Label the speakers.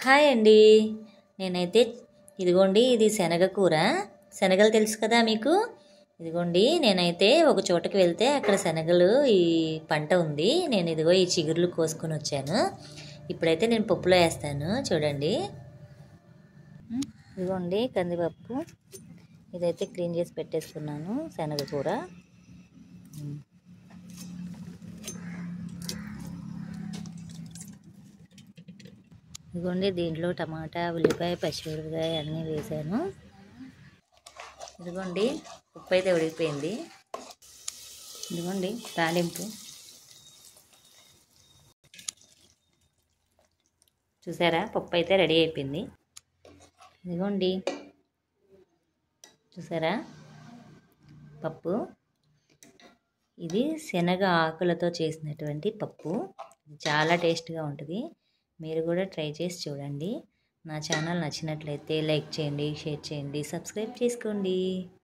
Speaker 1: Hi అండి. నేనైతే ఇదిగోండి ఇది శనగ కూర. శనగలు తెలుసు కదా మీకు. ఇదిగోండి నేనైతే ఒక చోటకి వెళ్తే అక్కడ శనగలు ఈ పంట ఉంది. నేను ఇదిగో ఈ చిగుర్లు కోసుకొని వచ్చాను. ఇప్పుడైతే నేను పప్పులో వేస్తాను చూడండి. ఇదిగోండి కందిపప్పు. ఇదైతే క్లీన్ చేసి పెట్టేసుకున్నాను. శనగ కూర. ఇదిగోండి దీంట్లో టమాటా, ఉల్లిపాయ, పచ్చిమిరపకాయ అన్నీ వేసాను. ఇదిగోండి ఉప్పు అయితే ఉడికిపోయింది. ఇదిగోండి తాలింపు చూసారా, పప్పు అయితే రెడీ అయిపోయింది. ఇదిగోండి చూసారా పప్పు. ఇది శనగ ఆకులతో చేసినటువంటి పప్పు. చాలా టేస్ట్గా ఉంటుంది. మీరు కూడా ట్రై చేసి చూడండి. నా ఛానల్ నచ్చినట్లయితే లైక్ చేయండి, షేర్ చేయండి, సబ్స్క్రైబ్ చేసుకోండి.